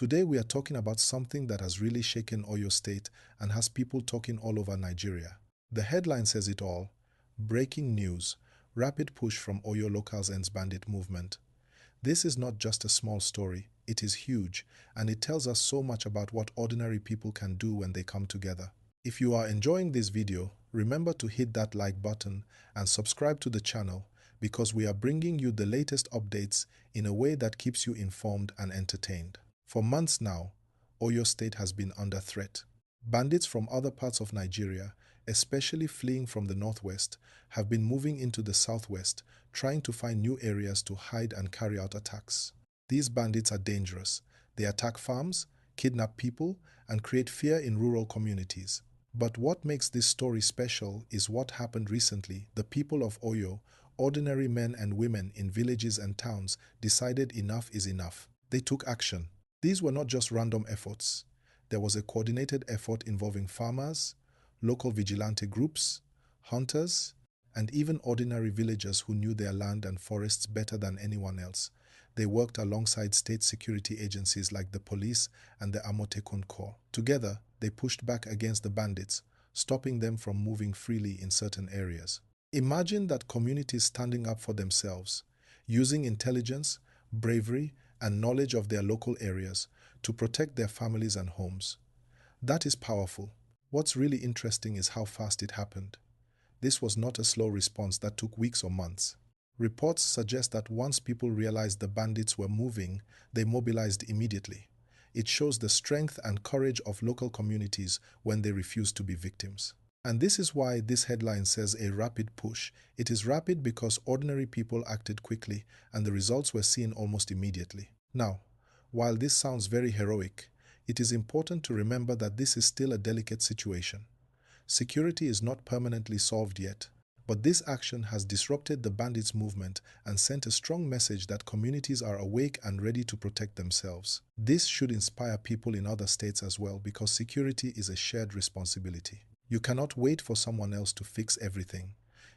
Today we are talking about something that has really shaken Oyo State and has people talking all over Nigeria. The headline says it all. Breaking news. Rapid push from Oyo locals ends bandit movement. This is not just a small story, it is huge, and it tells us so much about what ordinary people can do when they come together. If you are enjoying this video, remember to hit that like button and subscribe to the channel because we are bringing you the latest updates in a way that keeps you informed and entertained. For months now, Oyo State has been under threat. Bandits from other parts of Nigeria, especially fleeing from the northwest, have been moving into the southwest, trying to find new areas to hide and carry out attacks. These bandits are dangerous. They attack farms, kidnap people, and create fear in rural communities. But what makes this story special is what happened recently. The people of Oyo, ordinary men and women in villages and towns, decided enough is enough. They took action. These were not just random efforts. There was a coordinated effort involving farmers, local vigilante groups, hunters, and even ordinary villagers who knew their land and forests better than anyone else. They worked alongside state security agencies like the police and the Amotekun Oyo. Together, they pushed back against the bandits, stopping them from moving freely in certain areas. Imagine that communities standing up for themselves, using intelligence, bravery, and knowledge of their local areas to protect their families and homes. That is powerful. What's really interesting is how fast it happened. This was not a slow response that took weeks or months. Reports suggest that once people realized the bandits were moving, they mobilized immediately. It shows the strength and courage of local communities when they refuse to be victims. And this is why this headline says a rapid push. It is rapid because ordinary people acted quickly and the results were seen almost immediately. Now, while this sounds very heroic, it is important to remember that this is still a delicate situation. Security is not permanently solved yet, but this action has disrupted the bandits' movement and sent a strong message that communities are awake and ready to protect themselves. This should inspire people in other states as well because security is a shared responsibility. You cannot wait for someone else to fix everything.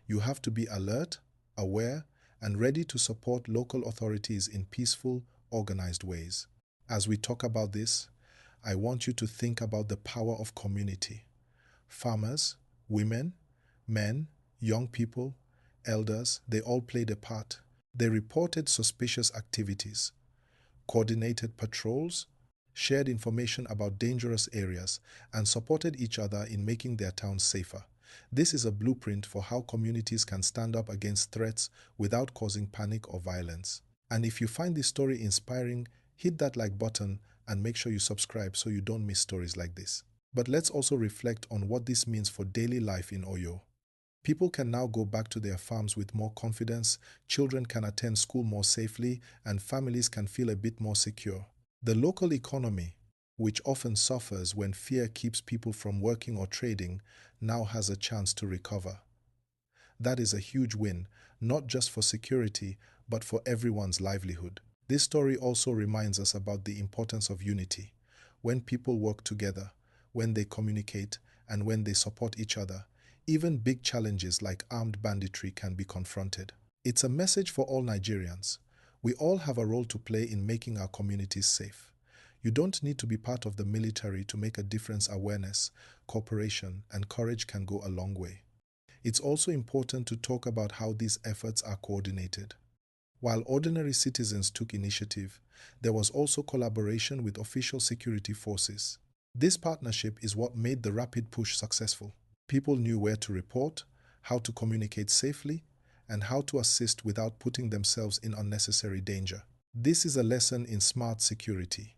You have to be alert, aware, and ready to support local authorities in peaceful, organized ways. As we talk about this, I want you to think about the power of community. Farmers, women, men, young people, elders, they all played a part. They reported suspicious activities, coordinated patrols, shared information about dangerous areas, and supported each other in making their towns safer. This is a blueprint for how communities can stand up against threats without causing panic or violence. And if you find this story inspiring, hit that like button and make sure you subscribe so you don't miss stories like this. But let's also reflect on what this means for daily life in Oyo. People can now go back to their farms with more confidence, children can attend school more safely, and families can feel a bit more secure. The local economy, which often suffers when fear keeps people from working or trading, now has a chance to recover. That is a huge win, not just for security, but for everyone's livelihood. This story also reminds us about the importance of unity. When people work together, when they communicate, and when they support each other, even big challenges like armed banditry can be confronted. It's a message for all Nigerians. We all have a role to play in making our communities safe. You don't need to be part of the military to make a difference. Awareness, cooperation, and courage can go a long way. It's also important to talk about how these efforts are coordinated. While ordinary citizens took initiative, there was also collaboration with official security forces. This partnership is what made the rapid push successful. People knew where to report, how to communicate safely, and how to assist without putting themselves in unnecessary danger. This is a lesson in smart security.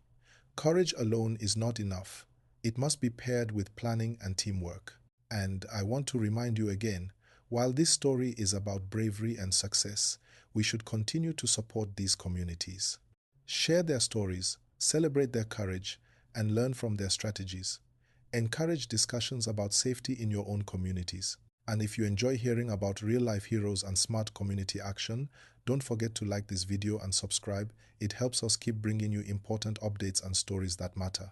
Courage alone is not enough. It must be paired with planning and teamwork. And I want to remind you again, while this story is about bravery and success, we should continue to support these communities. Share their stories, celebrate their courage, and learn from their strategies. Encourage discussions about safety in your own communities. And if you enjoy hearing about real-life heroes and smart community action, don't forget to like this video and subscribe. It helps us keep bringing you important updates and stories that matter.